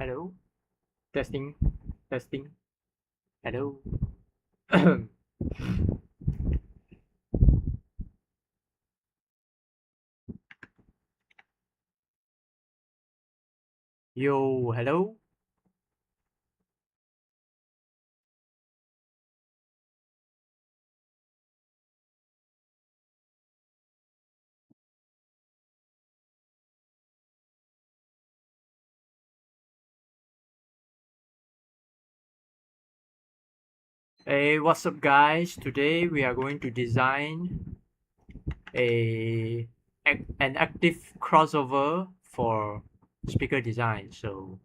Hello. Testing. Testing. Hello. Yo, hello. Hey, what's up, guys? Today we are going to design an active crossover for speaker design. So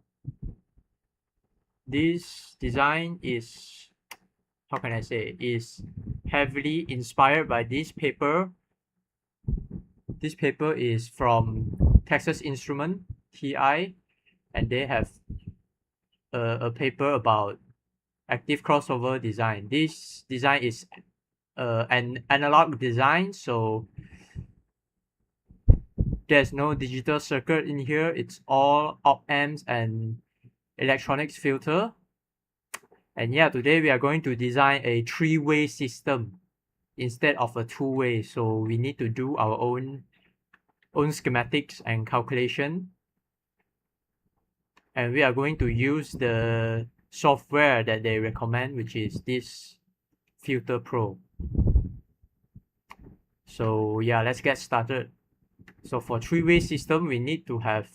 this design is, how can I say, is heavily inspired by this paper. This paper is from Texas Instrument, TI, and they have a paper about active crossover design. This design is an analog design, so there's no digital circuit in here. It's all op amps and electronics filter. And yeah, today we are going to design a three-way system instead of a two-way. So we need to do our own schematics and calculation. And we are going to use the software that they recommend, which is this Filter Pro. So yeah, let's get started. So for three-way system, we need to have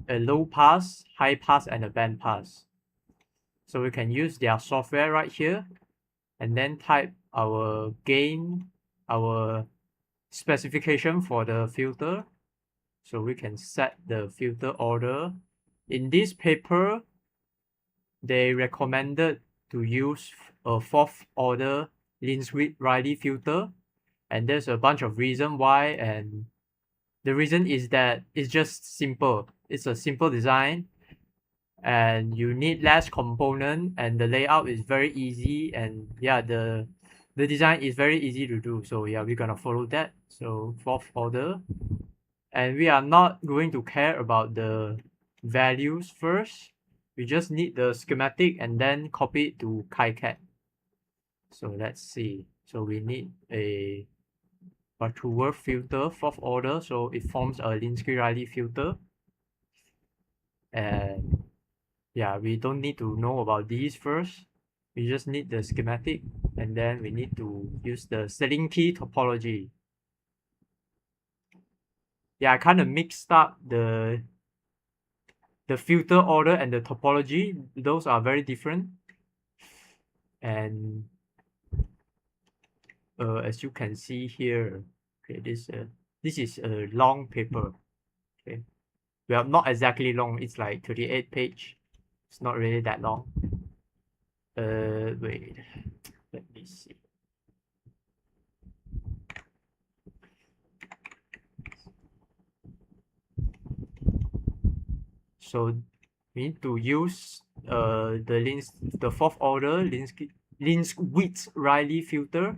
a low pass, high pass, and a band pass. So we can use their software right here and then type our gain, our specification for the filter. So we can set the filter order. In this paper, they recommended to use a fourth order Lins-Riley filter. And there's a bunch of reasons why, and the reason is that it's just simple. It's a simple design and you need less component and the layout is very easy, and yeah, the design is very easy to do. So yeah, we're gonna follow that. So fourth order, and we are not going to care about the values first. We just need the schematic and then copy it to KiCad. So let's see. So we need a Butterworth filter, fourth order, so it forms a Lins-Riley filter. And yeah, we don't need to know about these first. We just need the schematic, and then we need to use the selling key topology. Yeah, I kind of mixed up the filter order and the topology. Those are very different. And as you can see here, okay, this is a long paper. Okay, well, not exactly long. It's like 38 page. It's not really that long. Wait, let me see. So we need to use the fourth order Lins-Riley filter,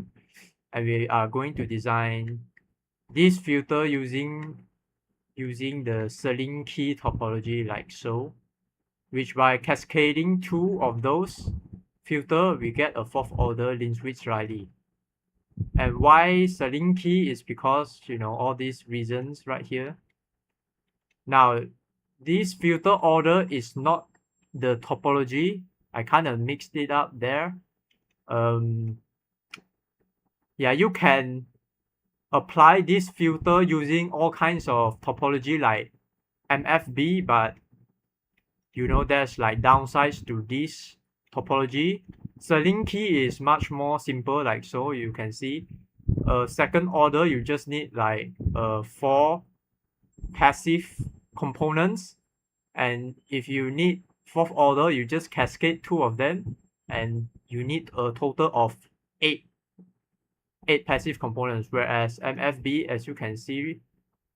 and we are going to design this filter using the selling key topology like so, which by cascading two of those filter we get a fourth order Lins-Riley. And why selling key is because, you know, all these reasons right here. Now this filter order is not the topology. I kind of mixed it up there. Yeah, you can apply this filter using all kinds of topology like MFB, but you know there's like downsides to this topology. Selling key is much more simple, like so. You can see second order, you just need like 4 passive components, and if you need fourth order, you just cascade 2 of them, and you need a total of 8 passive components. Whereas MFB, as you can see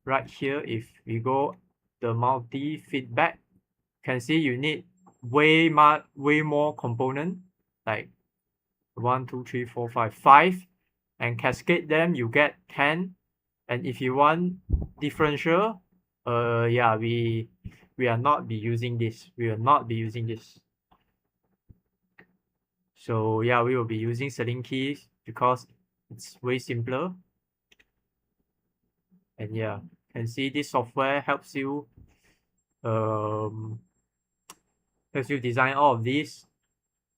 right here, if we go the multi feedback, can see you need way more component, like 1 2 3 4 5, and cascade them, you get 10. And if you want differential, yeah, we we are not be using this. We will not be using this. So yeah, we will be using selling keys because it's way simpler. And yeah, you can see this software helps you design all of these,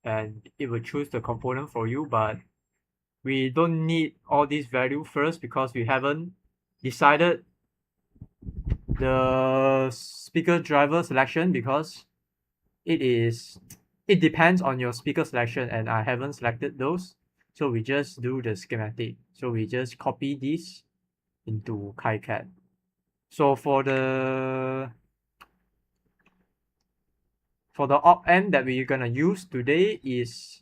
and it will choose the component for you. But we don't need all these value first because we haven't decided the speaker driver selection, because it depends on your speaker selection, and I haven't selected those. So we just do the schematic. So we just copy this into KiCad. So for the op-amp that we're gonna use today is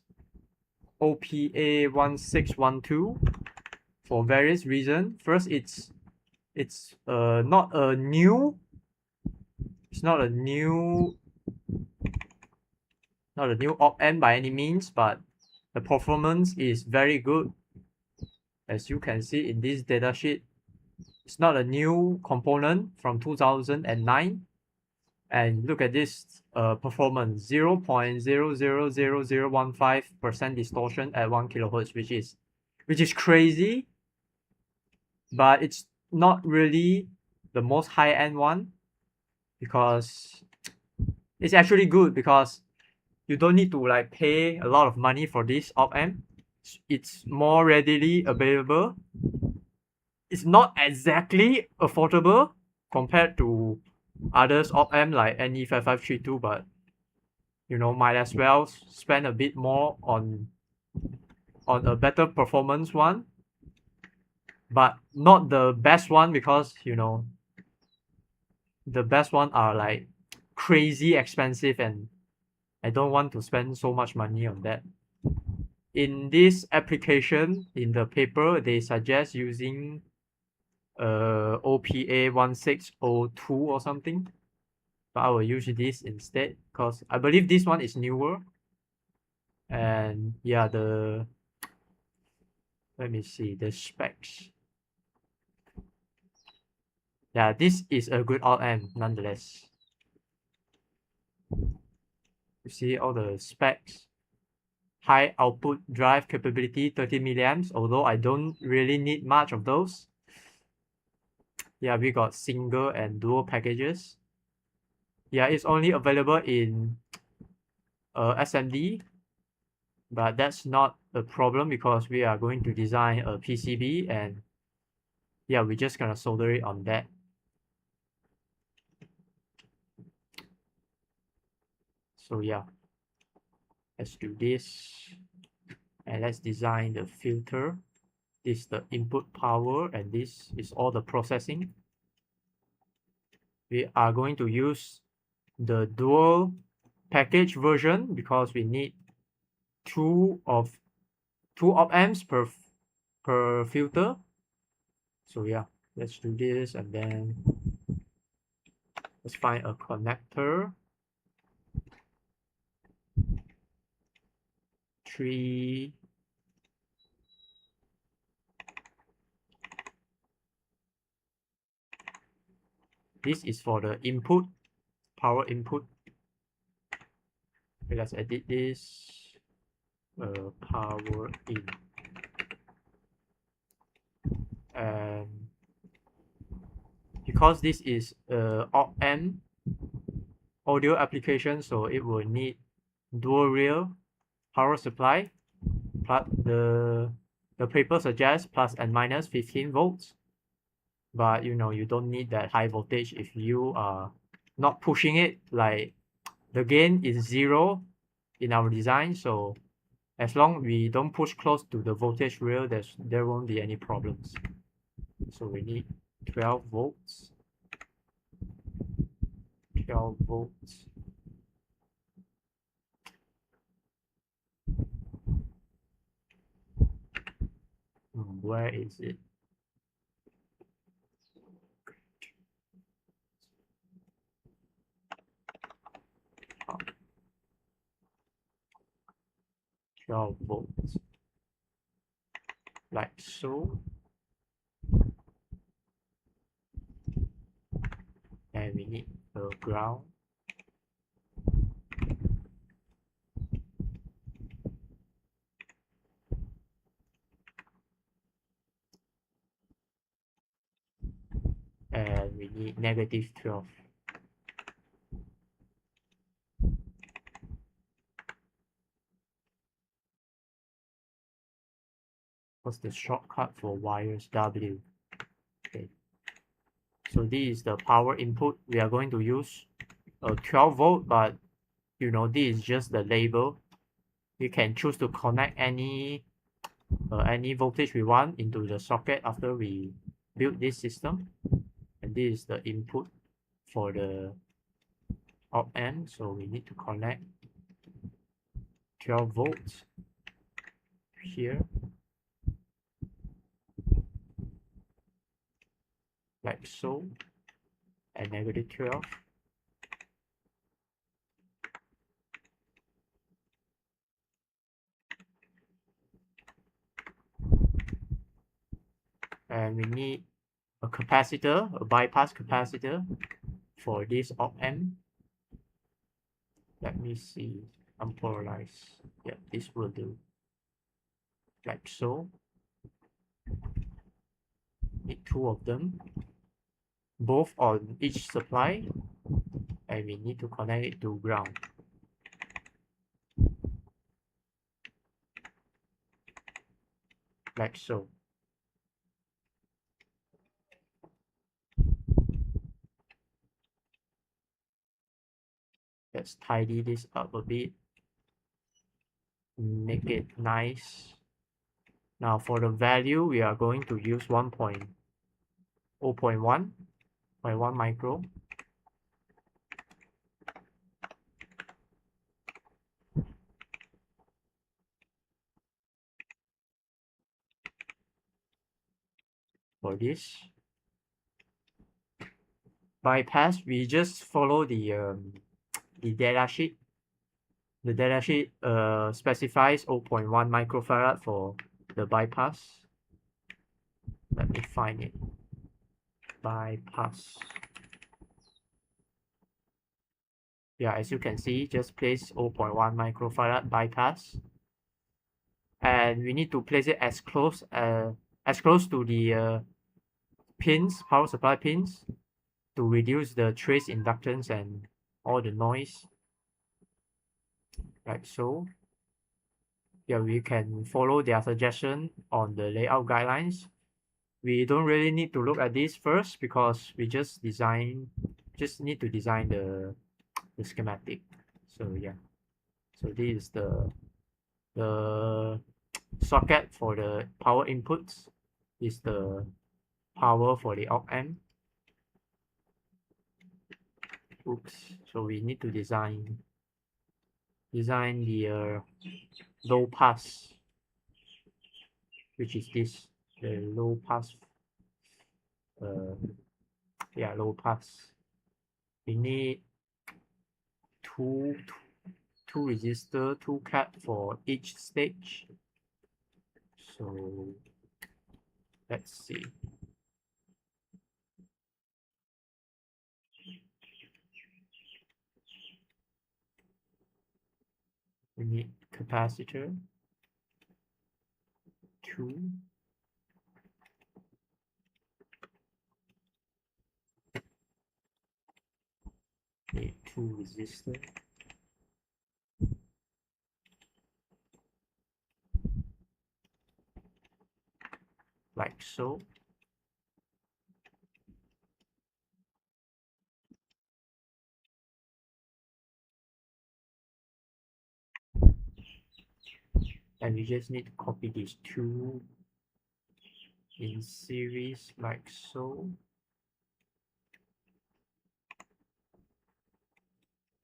OPA 1612 for various reasons. First, it's not a new op-amp by any means, but the performance is very good. As you can see in this datasheet, it's not a new component from 2009. And look at this performance, 0.000015% distortion at 1 kilohertz, which is crazy, but it's not really the most high-end one, because it's actually good because you don't need to like pay a lot of money for this op-amp. It's more readily available. It's not exactly affordable compared to others op-amp like NE5532, but you know, might as well spend a bit more on a better performance one, but not the best one, because you know, the best one are like crazy expensive, and I don't want to spend so much money on that. In this application, in the paper, they suggest using OPA 1602 or something, but I will use this instead because I believe this one is newer. And yeah, let me see the specs. Yeah, this is a good op-amp nonetheless. You see all the specs. High output drive capability, 30 milliamps, although I don't really need much of those. Yeah, we got single and dual packages. Yeah, it's only available in SMD, but that's not a problem because we are going to design a PCB, and yeah, we're just gonna solder it on that. So yeah, let's do this, and let's design the filter. This is the input power, and this is all the processing. We are going to use the dual package version because we need two op-amps per filter. So yeah, let's do this, and then let's find a connector. 3. This is for the input, power input. Okay, let's edit this. Power in. And because this is op-amp audio application, so it will need dual rail power supply. Plus the paper suggests plus and minus 15 volts, but you know, you don't need that high voltage if you are not pushing it. Like the gain is 0 in our design, so as long we don't push close to the voltage rail, there won't be any problems. So we need 12 volts. 12 volts. Where is it? Oh. 12 volts. Like so. And we need ground. And we need -12. What's the shortcut for wires? W. Okay. So this is the power input. We are going to use a 12 volt, but you know, this is just the label. We can choose to connect any voltage we want into the socket after we build this system. And this is the input for the op amp. So we need to connect 12 volts here, like so, and -12. And we need a capacitor, a bypass capacitor for this op amp. Let me see, unpolarize. Yeah, this will do. Like so. Need 2 of them, both on each supply, and we need to connect it to ground. Like so. Let's tidy this up a bit. Make it nice. Now for the value, we are going to use 0.1 micro. For this bypass, we just follow the data sheet. The data sheet specifies 0.1 microfarad for the bypass. Let me find it. Bypass. Yeah, as you can see, just place 0.1 microfarad bypass, and we need to place it as close to the pins, power supply pins, to reduce the trace inductance and all the noise, like so. Yeah, we can follow their suggestion on the layout guidelines. We don't really need to look at this first because we just need to design the schematic. So yeah, so this is the socket for the power inputs. Is the power for the op amp. Oops, so we need to design the low pass, which is this, the low pass. Yeah, low pass. We need two resistor, 2 cap for each stage. So let's see. We need capacitor 2. Need 2 resistor. Like so. And we just need to copy these 2 in series, like so.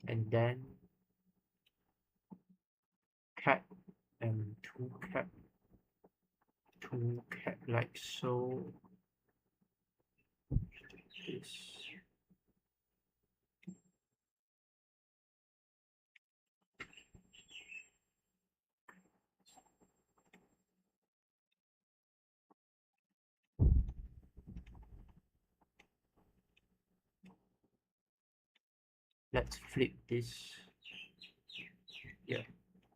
And then cap and 2 cap, like so. This. let's flip this. Yeah,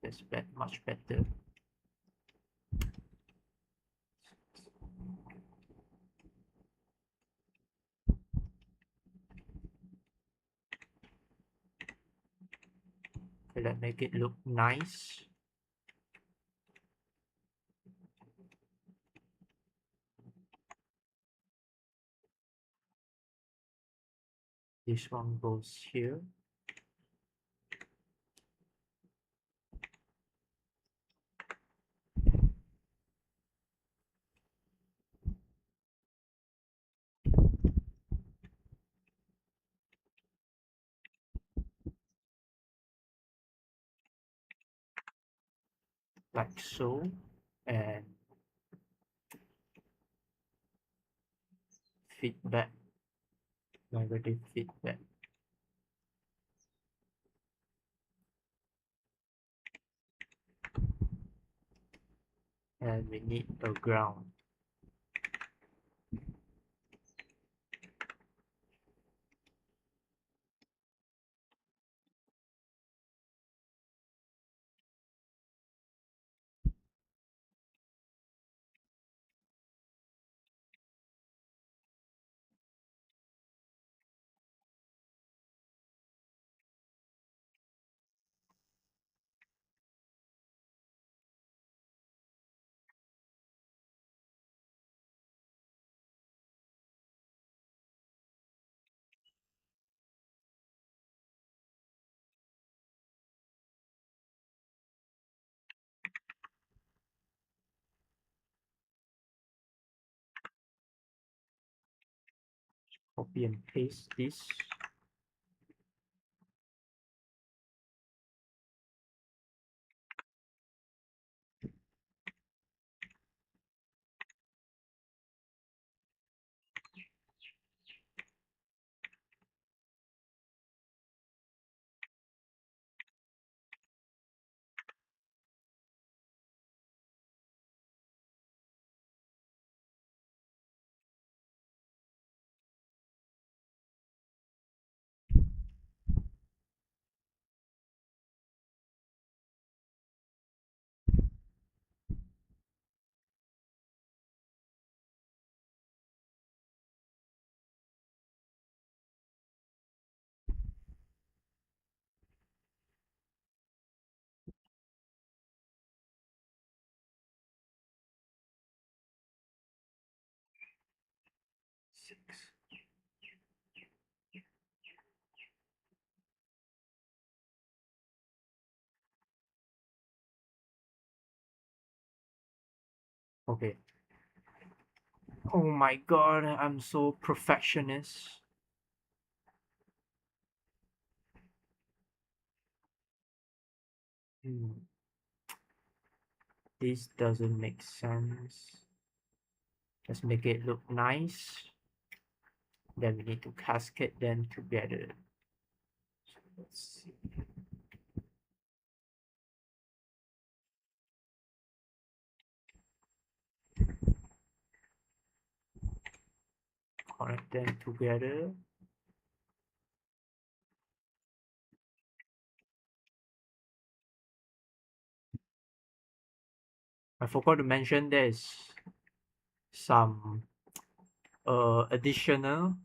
that's much better. Okay, let's make it look nice. This one goes here. Like so, and feedback, negative feedback. And we need a ground. Copy and paste this. Six. Okay. Oh my god, I'm so perfectionist. This doesn't make sense. Let's make it look nice. Then we need to cascade them together. So let's see. Connect them together. I forgot to mention there's some additional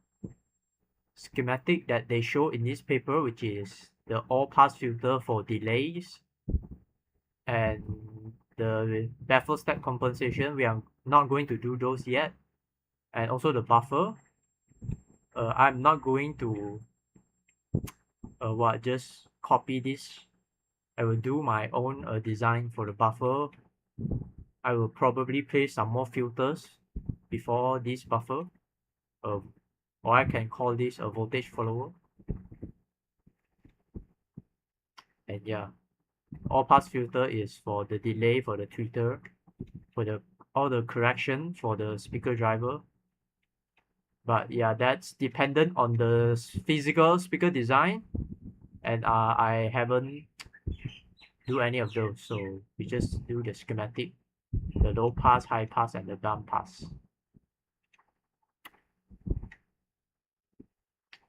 schematic that they show in this paper, which is the all pass filter for delays and the baffle step compensation. We are not going to do those yet, and also the buffer. I'm not going to just copy this. I will do my own design for the buffer. I will probably place some more filters before this buffer, or I can call this a voltage follower. And yeah, all pass filter is for the delay for the tweeter, for the all the correction for the speaker driver. But yeah, that's dependent on the physical speaker design, and I haven't do any of those, so we just do the schematic, the low pass, high pass, and the down pass.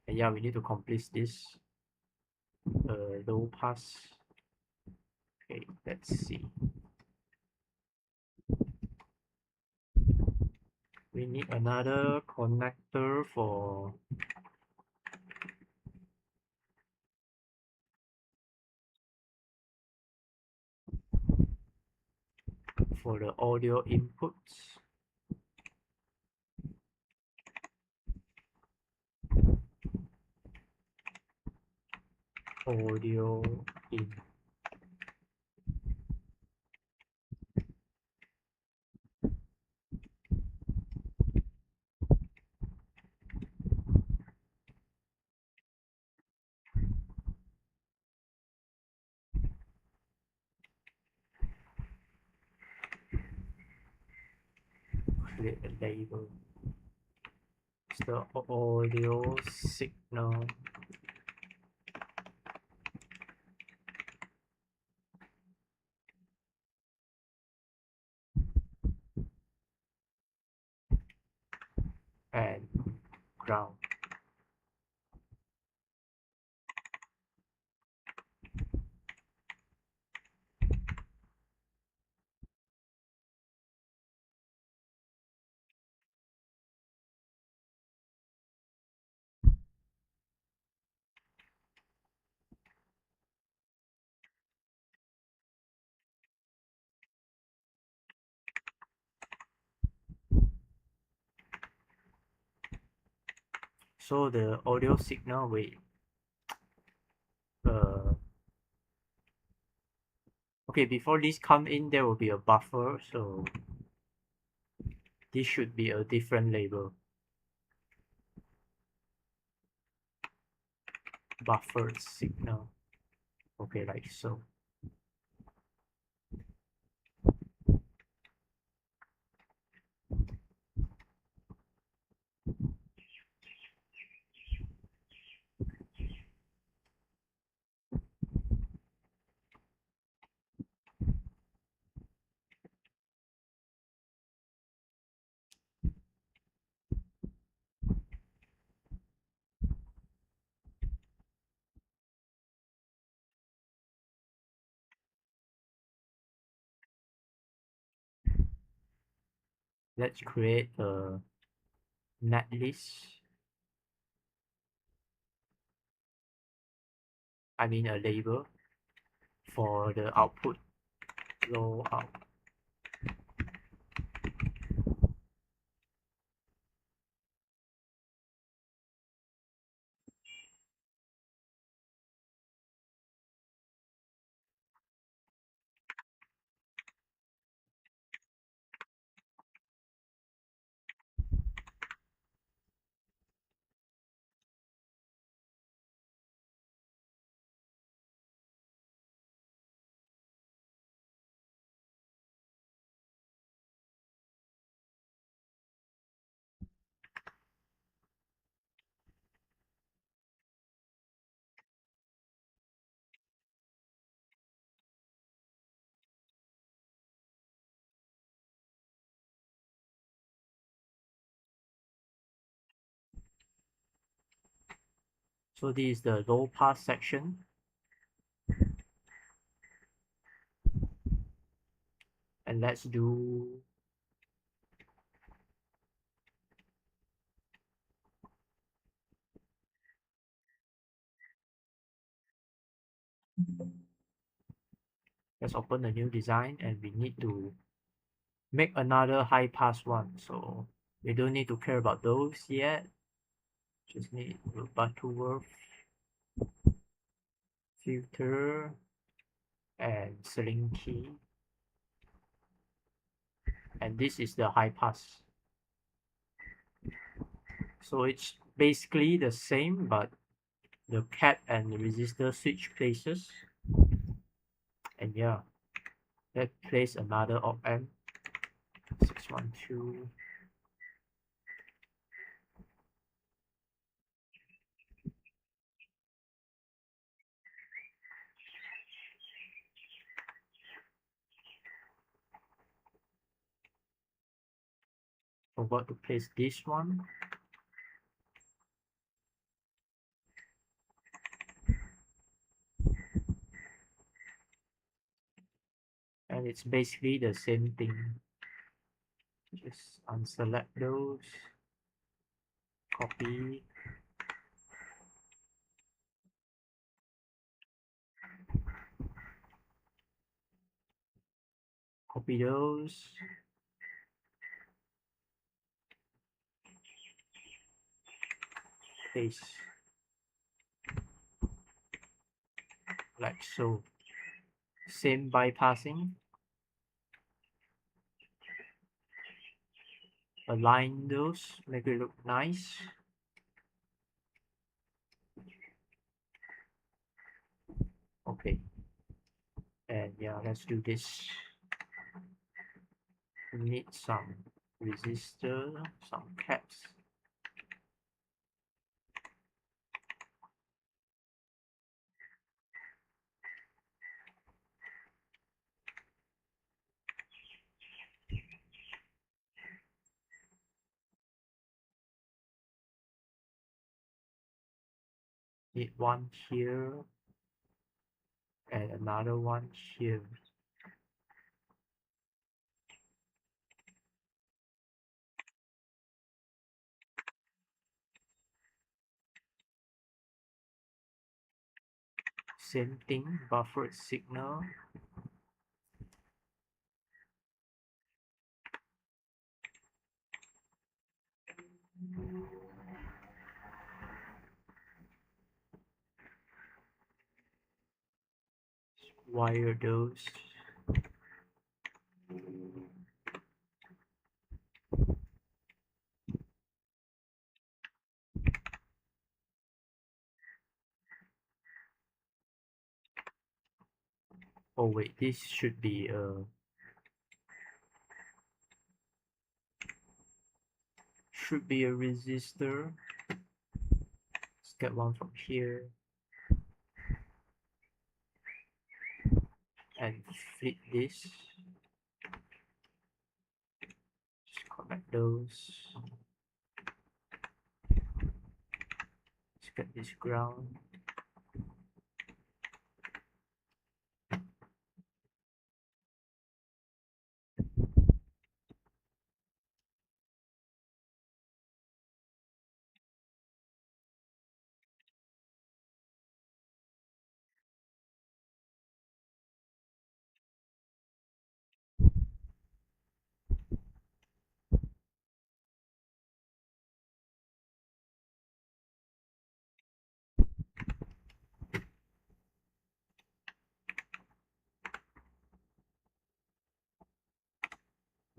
And yeah, we need to complete this. the low pass. Okay, let's see. We need another connector for the audio inputs. Audio in. Create a label. It's the audio signal. And ground. So the audio signal will okay, before this come in there will be a buffer, so this should be a different label. Buffered signal. Okay, like so. Let's create a netlist. I mean a label for the output low out. So this is the low pass section. And let's do let's open a new design, and we need to make another high pass one. So we don't need to care about those yet. Just need a Butterworth filter and Slinky. And this is the high pass. So it's basically the same, but the cap and the resistor switch places. And yeah, let's place another op amp 612. Forgot to place this one. and it's basically the same thing. Just unselect those, copy, copy those, paste, like so. Same bypassing, align those, make it look nice. Okay, and yeah, let's do this. We need some resistor, some caps. Need one here and another one here. Same thing, buffered signal. Wire those. Oh wait, this should be a resistor. Let's get one from here and flip this. Just connect those. Let's get this ground.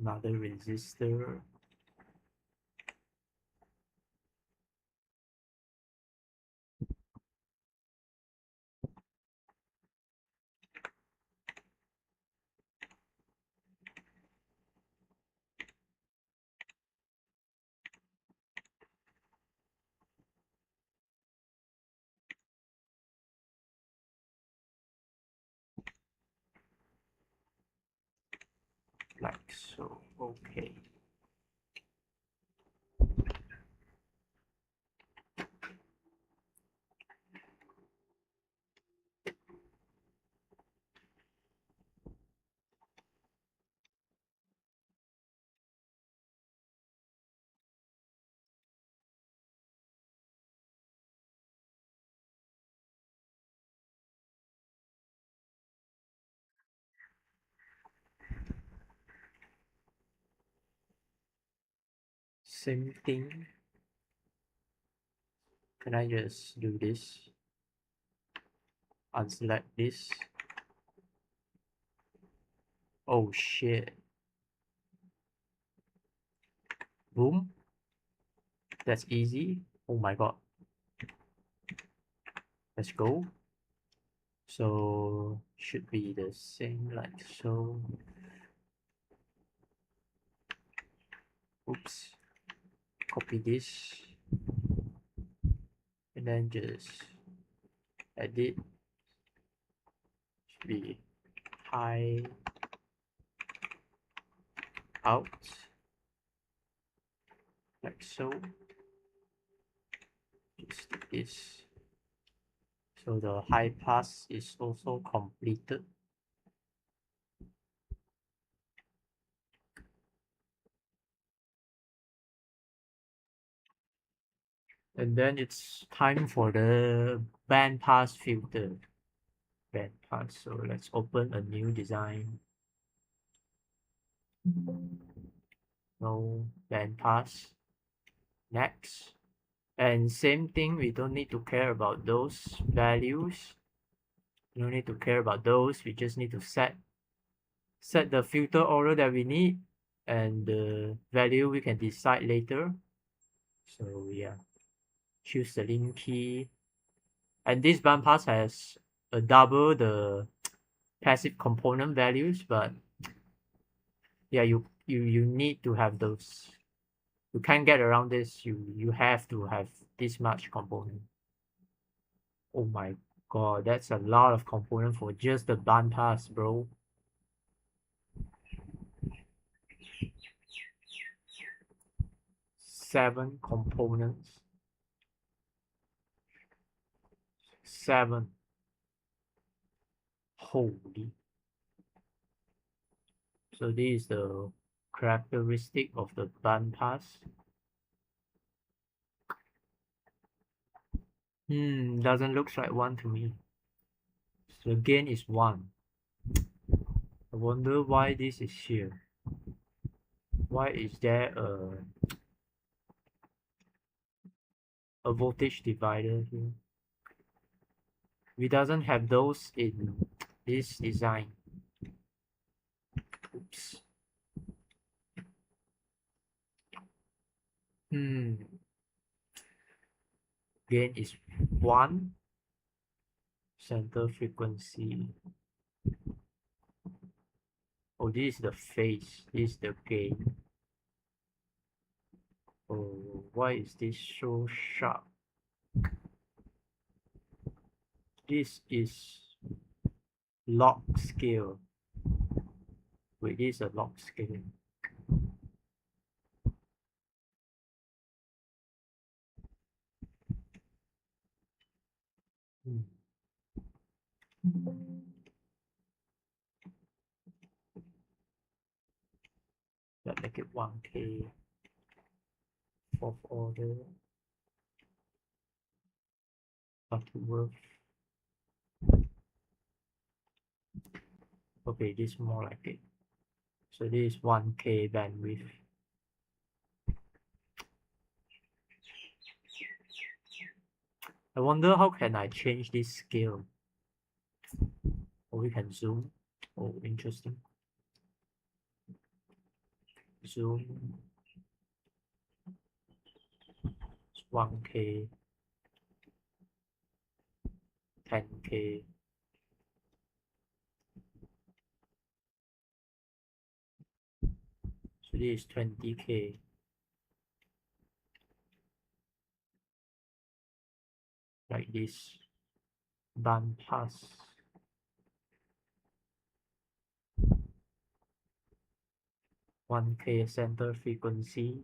Another resistor. Like so. Okay. Same thing. Can I just do this? Unselect this. Oh shit. Boom. That's easy. Oh my god. Let's go. So should be the same like so. Oops. Copy this. And then just edit. Should be high out. Like so. Just this. So the high pass is also completed. And then it's time for the bandpass filter. Bandpass. So let's open a new design. No bandpass. Next. And same thing, we don't need to care about those values. We don't need to care about those. We just need to set the filter order that we need, and the value we can decide later. So yeah, choose the link key. And this bandpass has a double the passive component values, but yeah, you need to have those. You can't get around this. You have to have this much component. Oh my god, that's a lot of component for just the bandpass, bro. 7 components. 7. Holy. So this is the characteristic of the bandpass. Doesn't look like 1 to me. So gain is 1. I wonder why this is here. Why is there a voltage divider here? We doesn't have those in this design. Oops. Gain is 1. Center frequency. Oh, this is the phase. This is the gain. Oh, why is this so sharp? This is log scale. Wait, this is a log scale. Let's make it 1K. 4th order. Butterworth. Okay, this is more like it. So this is 1K bandwidth. I wonder how can I change this scale? Or we can zoom. Oh, interesting. Zoom. It's 1K. 10K. So this is 20K. Like this. Bandpass. 1K center frequency.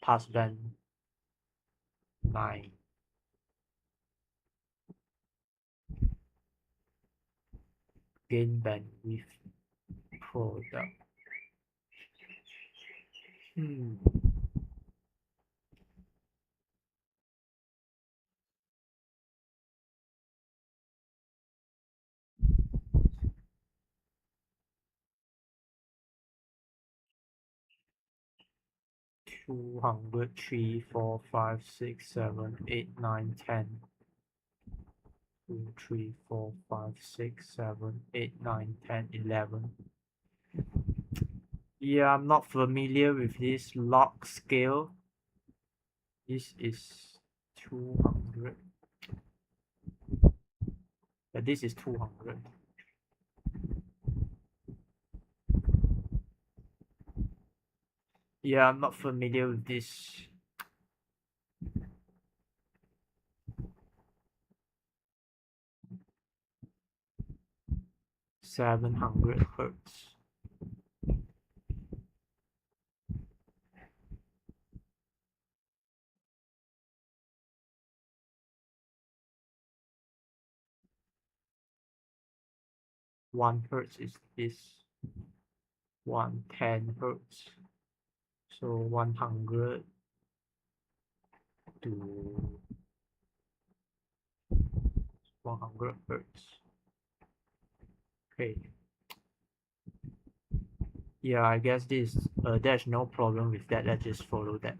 Passband 9. Gain bandwidth product. 200, 3, 4, 5, 6, 7, 8, 9, 10. 2, 3, 4, 5, 6, 7, 8, 9, 10, 11. Yeah, I'm not familiar with this log scale. This is 200. But this is 200. Yeah, I'm not familiar with this. (700 Hz). (1 Hz is this. 110 Hz. So 100 to 100 hertz. Okay. Yeah, I guess there's no problem with that. Let's just follow that.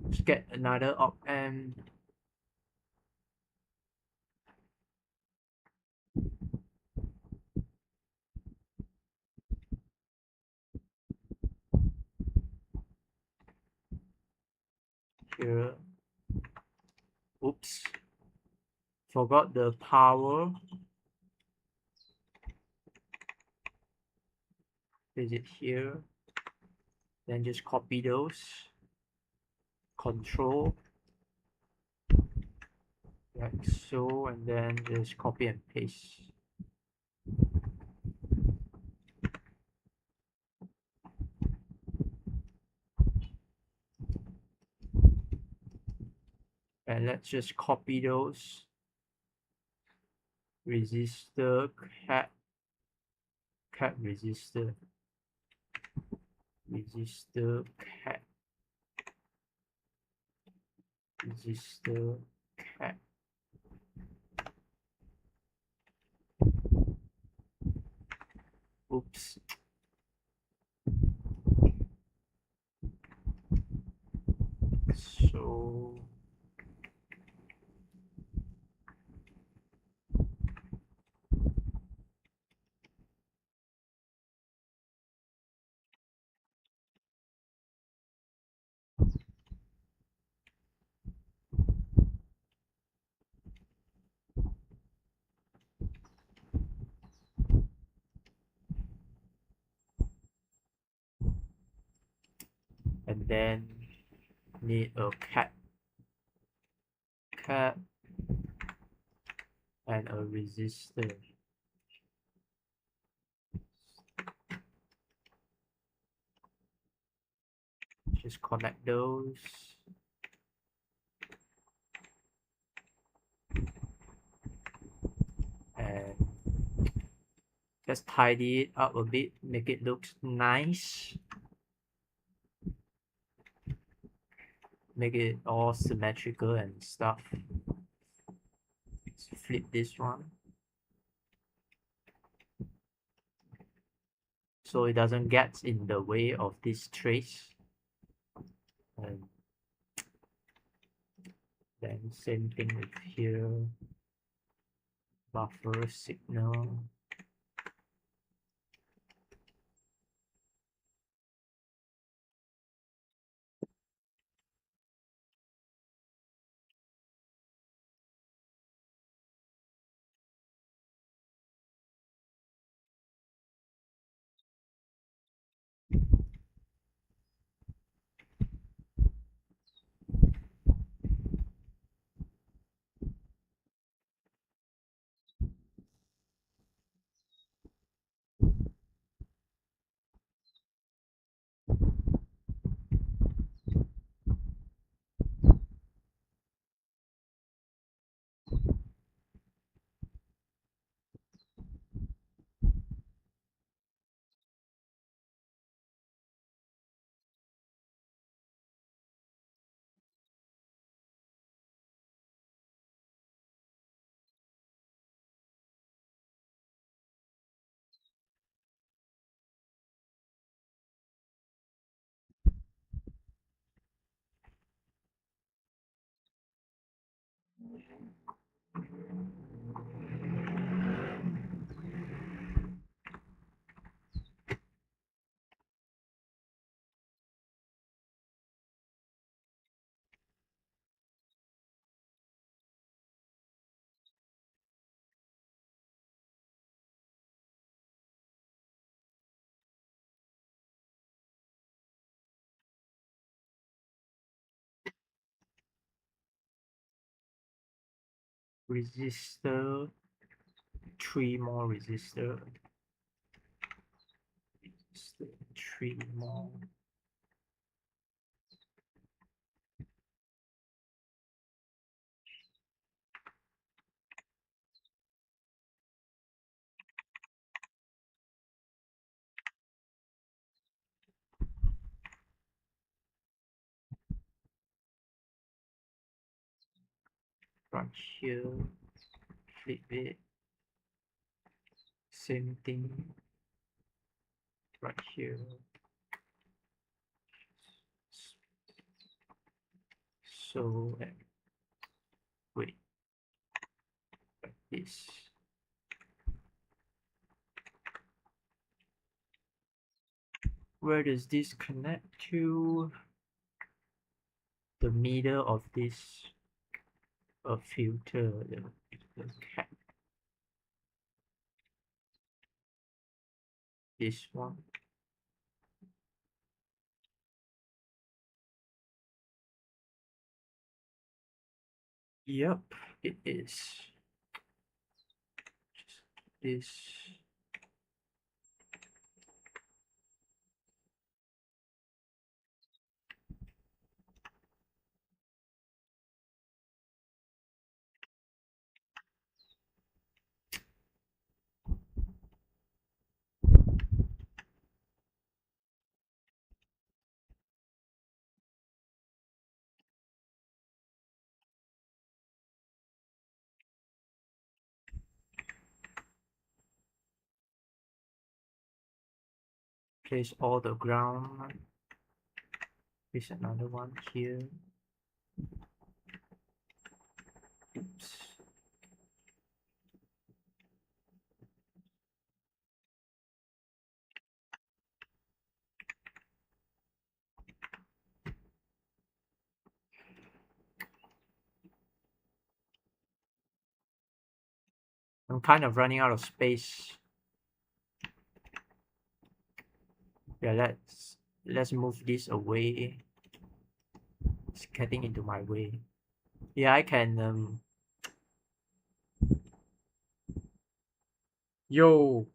Let's get another op amp. Here. Oops. Forgot the power. Is it here? Then just copy those. Control. Like so, and then just copy and paste. And let's just copy those. Resistor, cat resistor, cat, resistor, cat. Oops. So and then need a cat and a resistor. Just connect those. And just tidy it up a bit, make it look nice. Make it all symmetrical and stuff. Let's flip this one. So it doesn't get in the way of this trace. And then same thing with here. Buffer signal. Resistor, 3 more resistor, 3 more. right here, flip it, same thing, right here. So wait, like this. Where does this connect to? The middle of this filter, the cap, this one. Yep, it is. Just this. Place all the ground. There's another one here. Oops. I'm kind of running out of space. Yeah, let's move this away. It's getting into my way. Yeah, I can yo,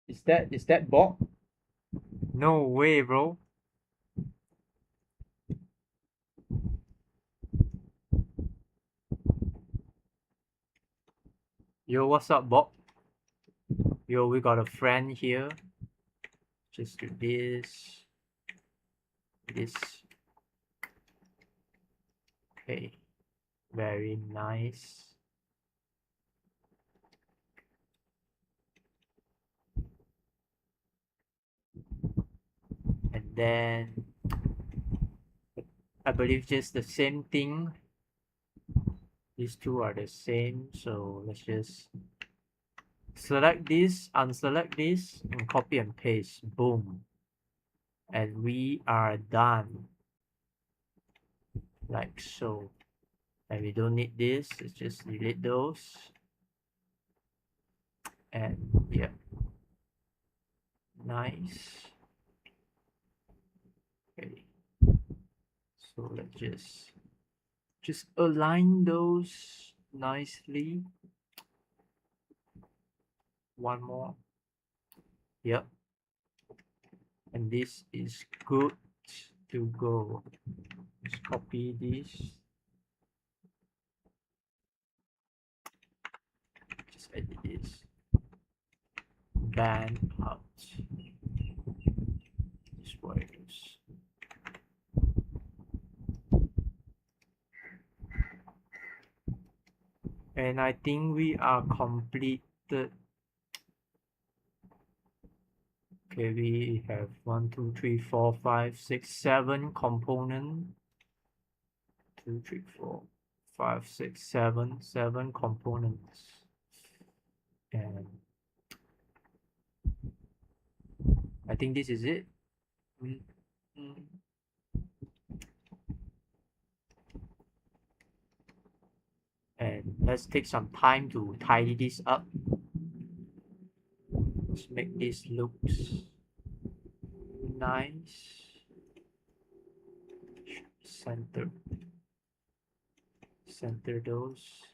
is that Bob? No way, bro. Yo, what's up, Bob? Yo, we got a friend here. Just do this. This. Okay. Very nice. And then I believe just the same thing. These two are the same, so let's just select this, unselect this, and copy and paste. Boom. And we are done. Like so. And we don't need this, let's just delete those. And yeah. Nice. Okay. So let's just align those nicely. One more. Yep. And this is good to go. Just copy this. Just edit this. Band out. This wires. And I think we are completed. Okay, we have 1, 2, 3, 4, 5, 6, 7 components. 2, 3, 4, 5, 6, 7 components. And I think this is it. And let's take some time to tidy this up. Let's make this looks nice. Center those.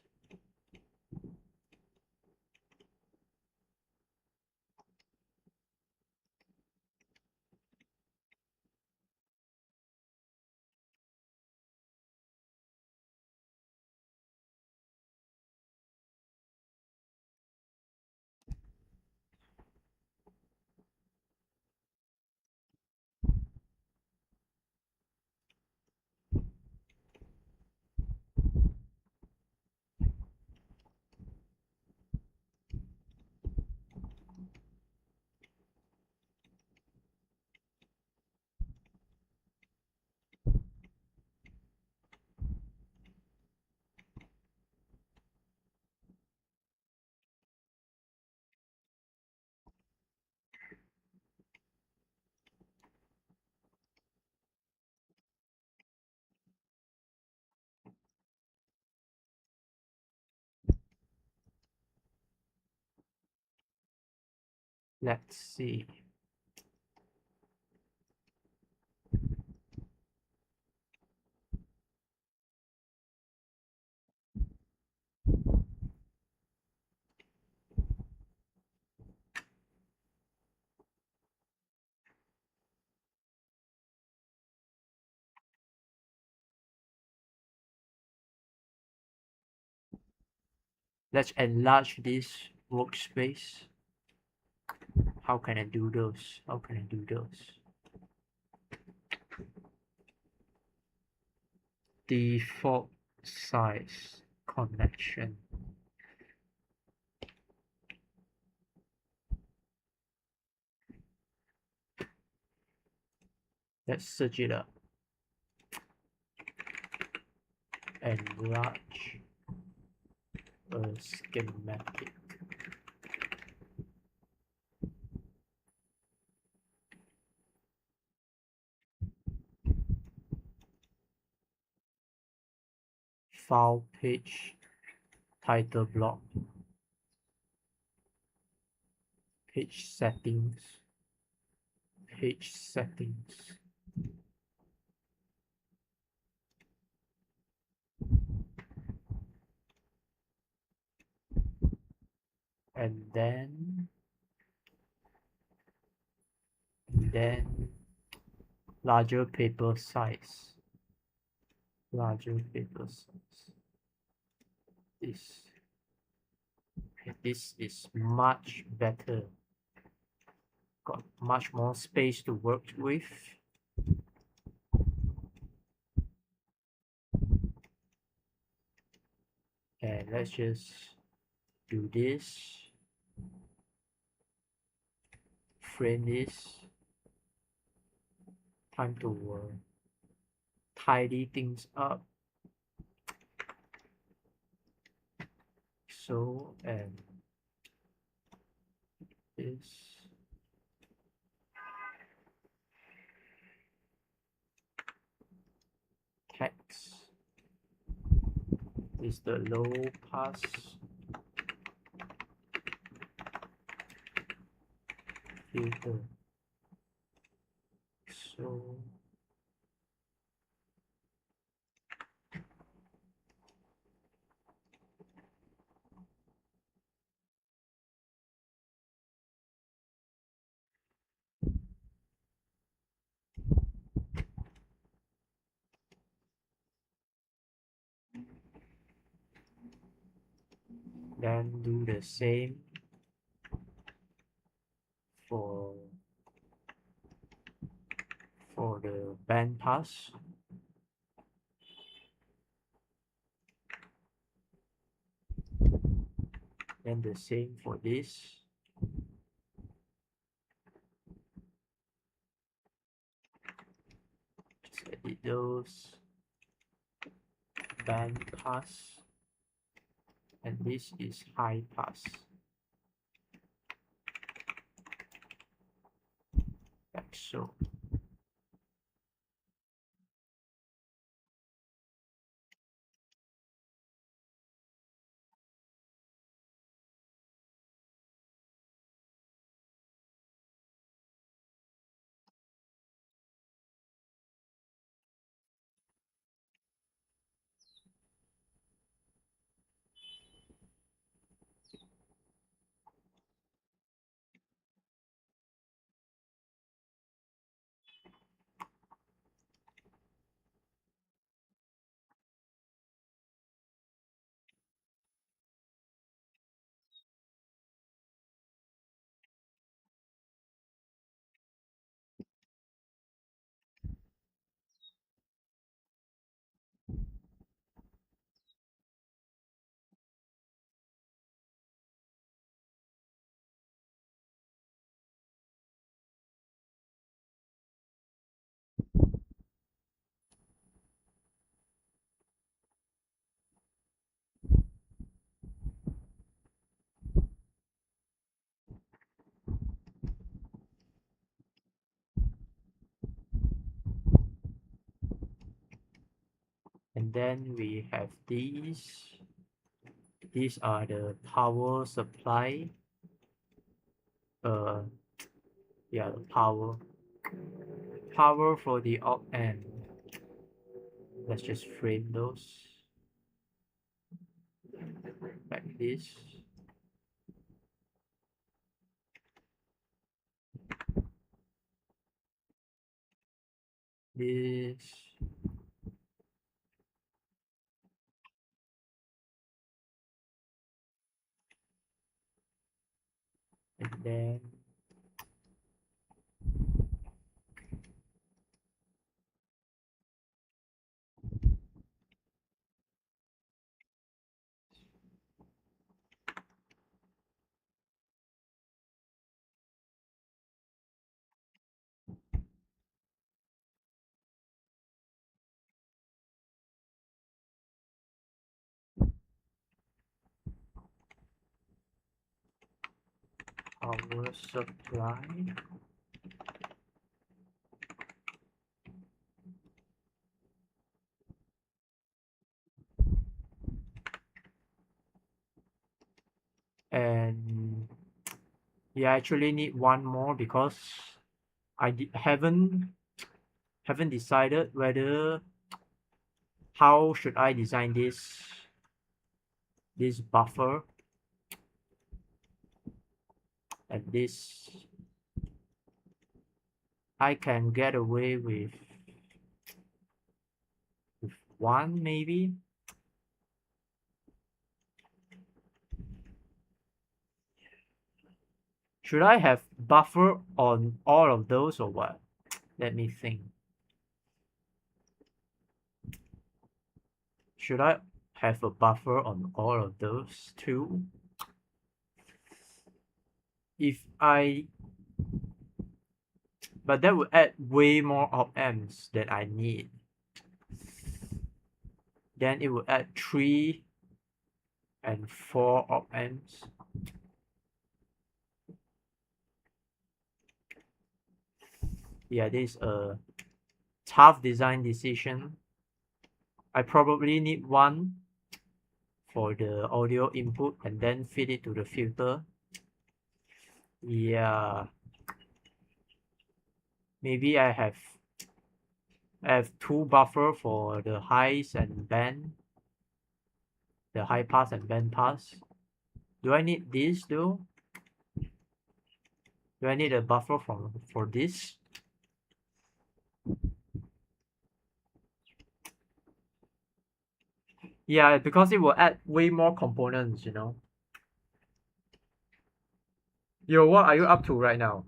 Let's see. Let's enlarge this workspace. How can I do those? How can I do those? Default size connection. Let's search it up. Enlarge a schematic. File page title block. Page settings. Page settings. And then larger paper size. Larger paper size. This is much better. Got much more space to work with. And let's just do this. Frame this. Time to tidy things up. So, and this. Text is the low pass filter. So then do the same for the band pass. Then the same for this. Just edit those. Band pass. And this is high pass. Like so. And then we have these. These are the power supply yeah, the power for the op amp. Let's just frame those like this. This. And then power supply. And we actually need one more because I haven't decided whether how should I design this buffer and this. I can get away with one maybe. Should I have buffer on all of those or what? Let me think. Should I have a buffer on all of those too? But that would add way more op amps than I need. Then it would add 3 and 4 op amps. Yeah, this is a tough design decision. I probably need one for the audio input and then feed it to the filter. Yeah, maybe I have 2 buffer for the highs and band, the high pass and band pass. Do I need this though? Do I need a buffer for this? Yeah, because it will add way more components, you know. Yo, what are you up to right now?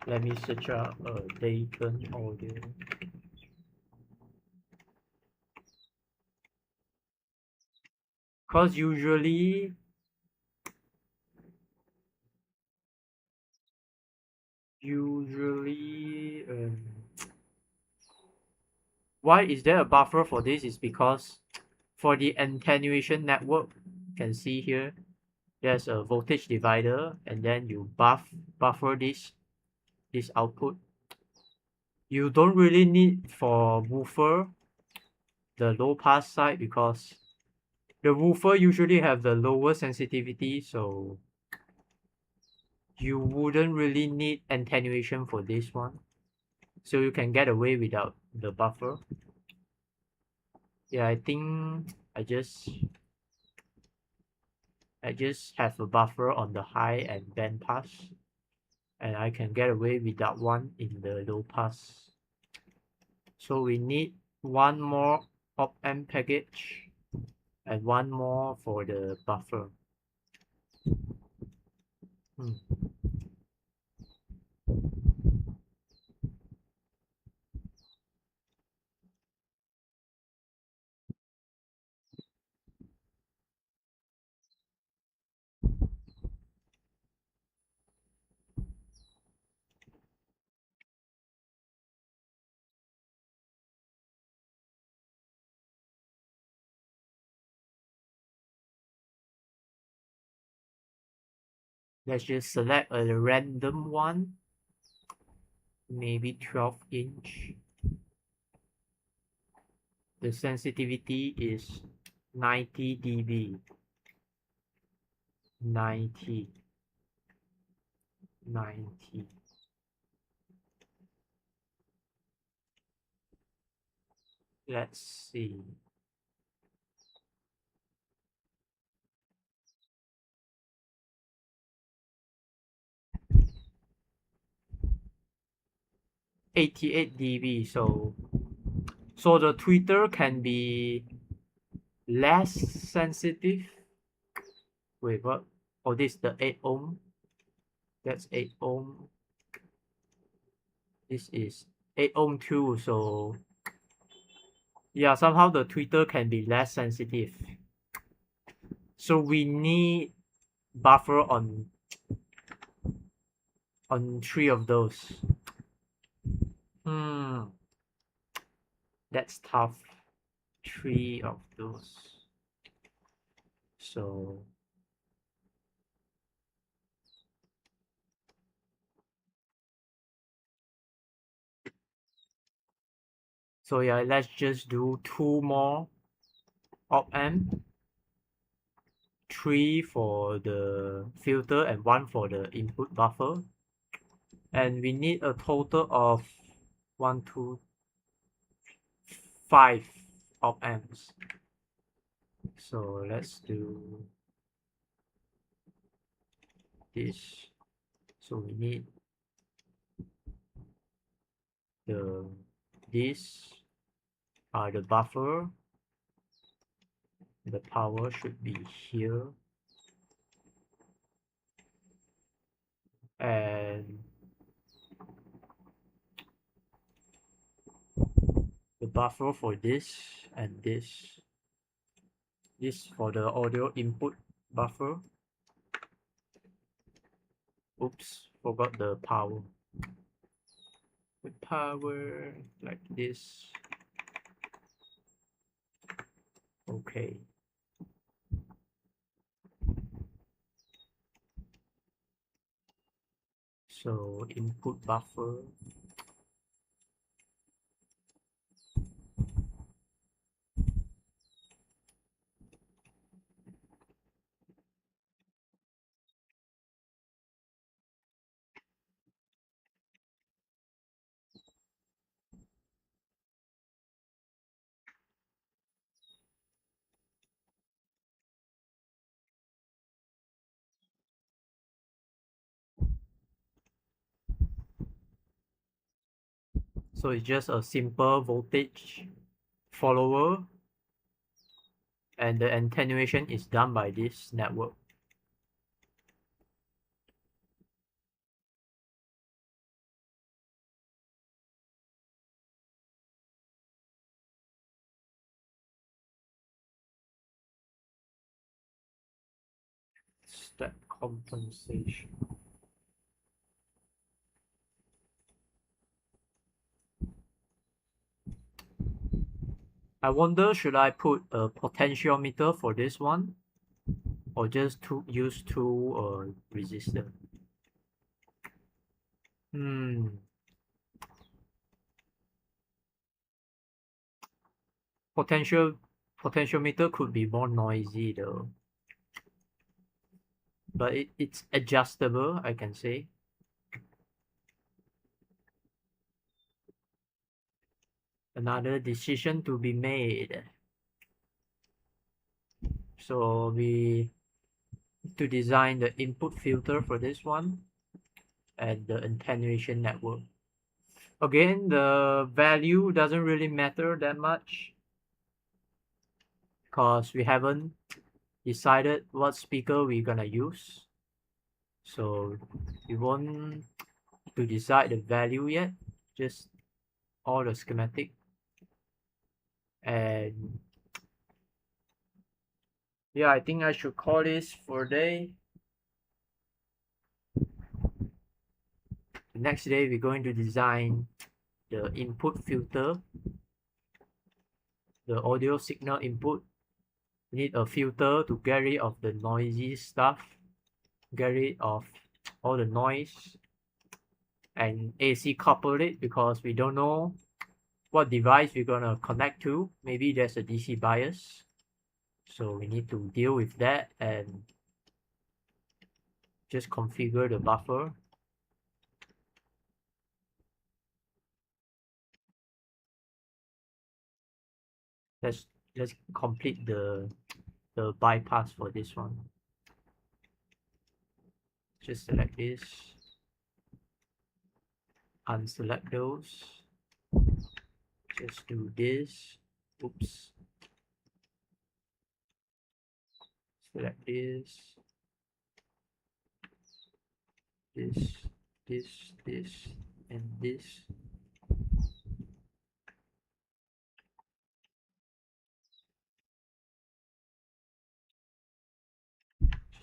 Let me search up Dayton audio. Cause usually why is there a buffer for this is because for the attenuation network, you can see here there's a voltage divider and then you buffer this output. You don't really need for woofer the low pass side because the woofer usually have the lower sensitivity, so you wouldn't really need attenuation for this one. So you can get away without the buffer. Yeah, I think I just have a buffer on the high and band pass, and I can get away without one in the low pass. So we need one more op amp package and one more for the buffer. let's just select a random one, maybe 12-inch. The sensitivity is 90 dB. 90. Let's see. $88 dB. So the tweeter can be less sensitive. Wait, what? Oh, this is the 8 ohm. That's 8 ohm. This is 8 ohm too. So yeah, somehow the tweeter can be less sensitive. So we need buffer on 3 of those. That's tough. 3 of those. So yeah, let's just do 2 more op-amp. 3 for the filter and 1 for the input buffer. And we need a total of 1, 2, 5 op-amps. So let's do this. So we need this are the buffer. The power should be here. And the buffer for this and this for the audio input buffer. Oops, forgot the power. With power like this. Okay. So input buffer. So it's just a simple voltage follower, and the attenuation is done by this network. Step compensation. I wonder, should I put a potentiometer for this one, or just use two resistor? Potentiometer could be more noisy though, but it's adjustable, I can say. Another decision to be made. So we need to design the input filter for this one and the attenuation network. Again, the value doesn't really matter that much because we haven't decided what speaker we're gonna use. So we won't to decide the value yet, just all the schematic. And yeah, I think I should call this for a day. The next day we're going to design the input filter, the audio signal input. We need a filter to get rid of the noisy stuff. get rid of all the noise and AC couple it, because we don't know what device we're gonna connect to. Maybe there's a DC bias, so we need to deal with that and just configure the buffer. Let's complete the bypass for this one. Just select this, unselect those, just do this. Oops. Select this, this, and this.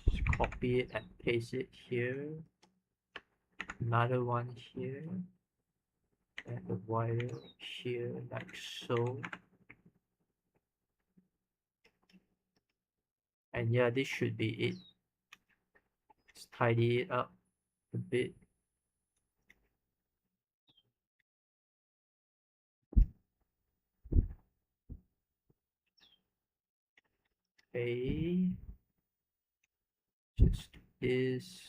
Just copy it and paste it here. Another one here. And the wire here, like so. And yeah, this should be it. Let's tidy it up a bit. Okay. Just this.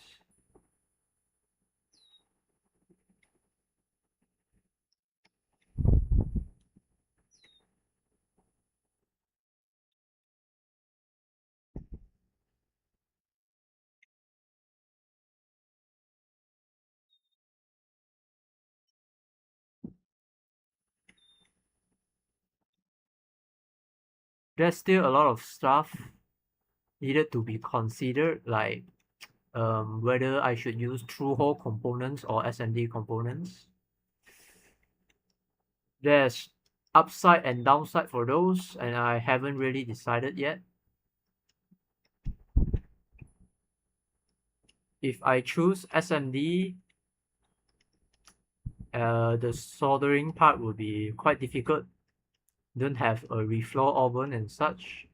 There's still a lot of stuff needed to be considered, like whether I should use through-hole components or SMD components. There's upside and downside for those, and I haven't really decided yet. If I choose SMD, the soldering part will be quite difficult. Don't have a reflow oven and such.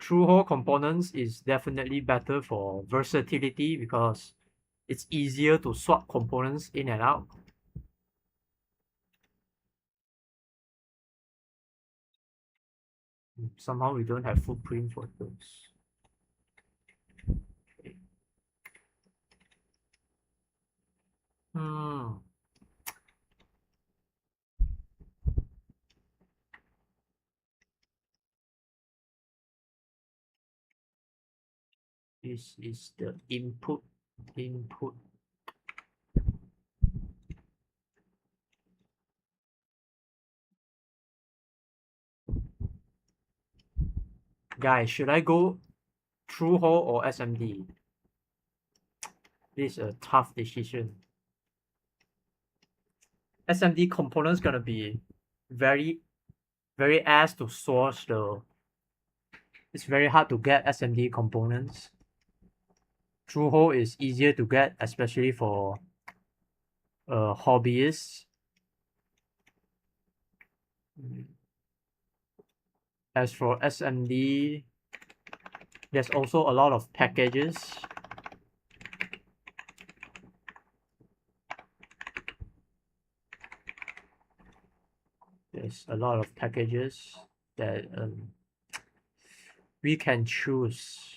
Through-hole components is definitely better for versatility because it's easier to swap components in and out. Somehow we don't have footprint for those. Okay. This is the input. Guys, should I go through-hole or SMD? This is a tough decision. SMD components gonna be very ass to source though. It's very hard to get SMD components. Through-hole is easier to get, especially for hobbyists. As for SMD, there's also a lot of packages. There's a lot of packages that we can choose.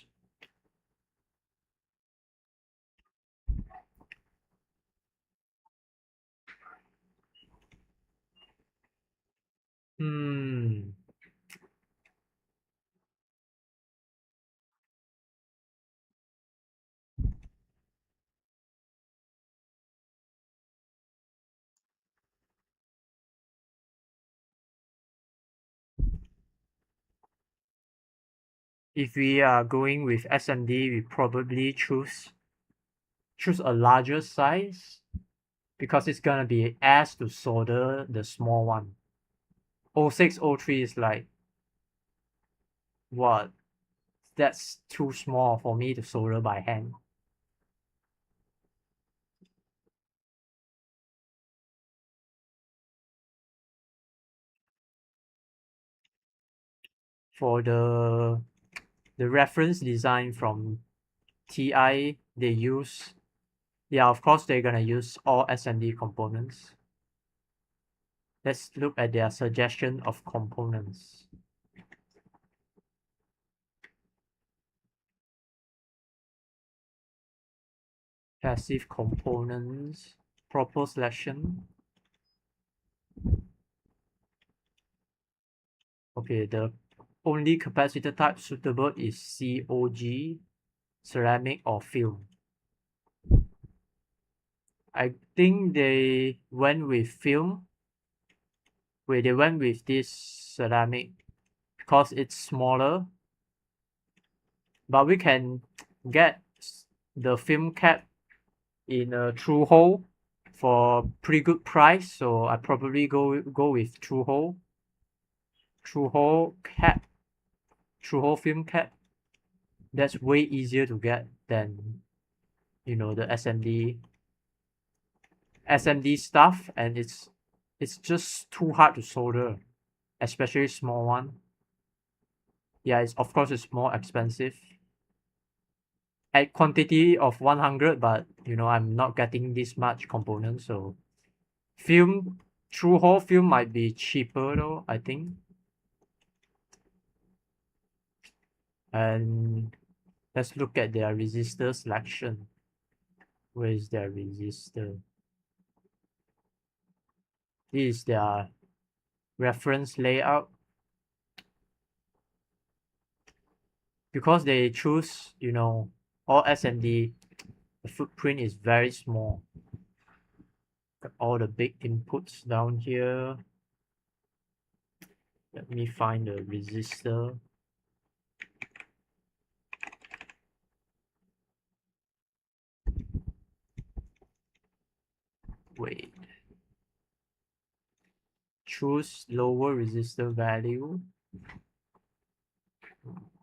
If we are going with SMD, we probably choose a larger size because it's gonna be ass to solder the small one. 06, 03 is like, what? That's too small for me to solder by hand. For the the reference design from TI, they use, yeah, of course they're gonna use all SMD components. Let's look at their suggestion of components. Passive components, proper selection. Okay, the only capacitor type suitable is COG, ceramic or film. I think they went with film. Wait, they went with this ceramic because it's smaller. But we can get the film cap in a true hole for pretty good price. So I probably go with true hole. True hole cap. True hole film cap. That's way easier to get than the SMD stuff, and it's just too hard to solder, especially small one. Yeah, it's of course it's more expensive at quantity of 100, but I'm not getting this much components, so film through hole film might be cheaper though, I think. And let's look at their resistor selection. Where is their resistor? This is their reference layout. Because they choose, all SMD, the footprint is very small. Got all the big inputs down here. Let me find the resistor. Wait. Choose lower resistor value.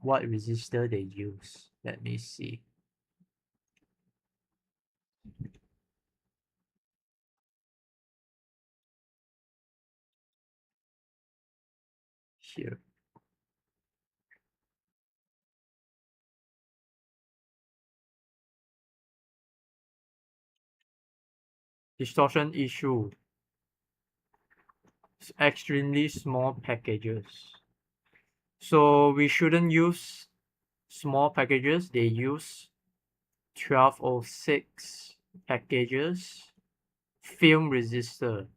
What resistor they use? Let me see. Here. Distortion issue. It's extremely small packages. So we shouldn't use small packages. They use 1206 packages. Film resistor.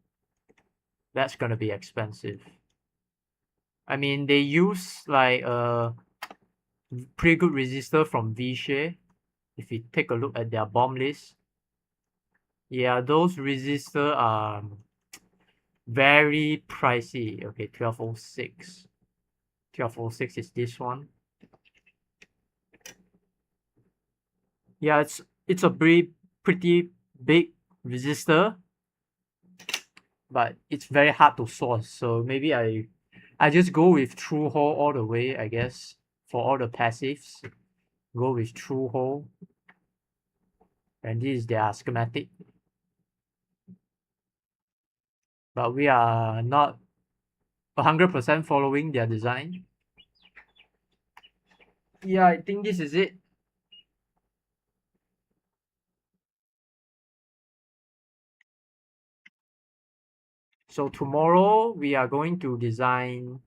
That's gonna be expensive. I mean, they use like a pretty good resistor from V-Share. If you take a look at their BOM list, yeah, those resistors are very pricey. Okay, 1206. 1206 is this one. Yeah, it's a pretty big resistor, but it's very hard to source. So maybe I just go with true hole all the way, I guess, for all the passives. Go with true hole. And this is their schematic. But we are not 100% following their design. Yeah, I think this is it. So tomorrow we are going to design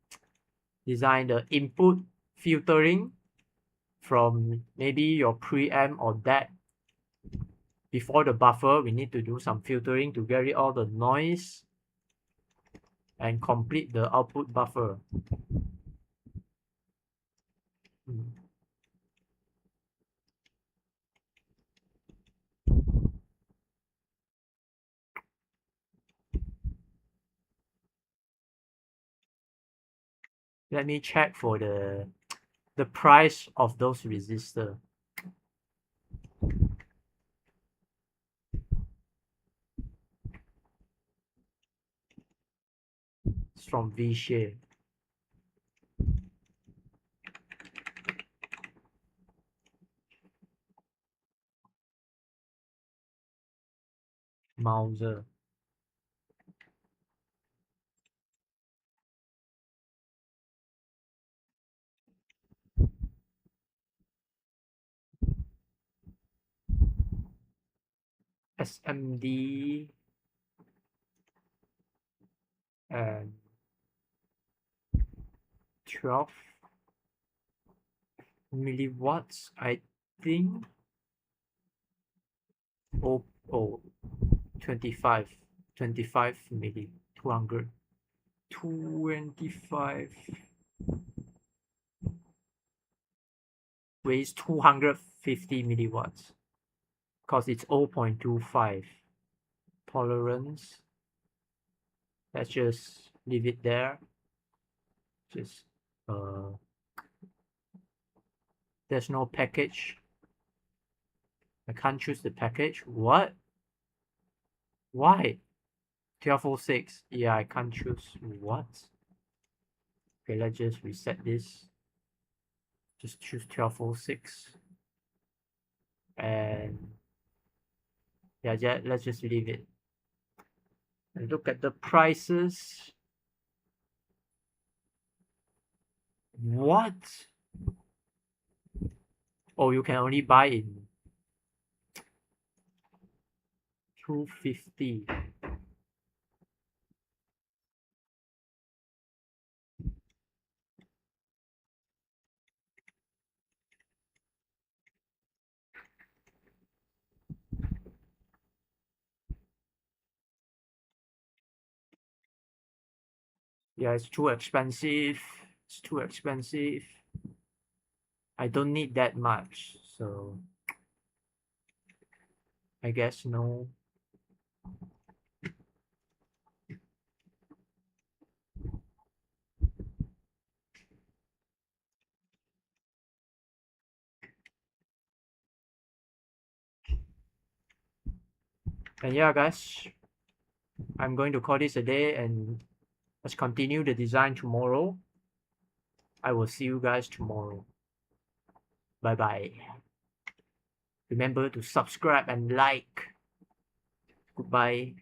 the input filtering from maybe your preamp or DAC. Before the buffer, we need to do some filtering to get rid of all the noise and complete the output buffer. Let me check for the price of those resistors. It's from V-Share. Mauser. SMD and 12 milliwatts, I think. Oh, 25 milli, 225 weighs 250 milliwatts because it's 0.25 tolerance. Let's just leave it there. Just there's no package. I can't choose the package. What? Why? 1206. Yeah, I can't choose. What? Okay, let's just reset this. Just choose 1206. And yeah, let's just leave it. And look at the prices. What? Oh, you can only buy in 250. Yeah, it's too expensive. It's too expensive. I don't need that much, so I guess no. And yeah, guys, I'm going to call this a day and let's continue the design tomorrow. I will see you guys tomorrow. Bye bye. Remember to subscribe and like. Goodbye.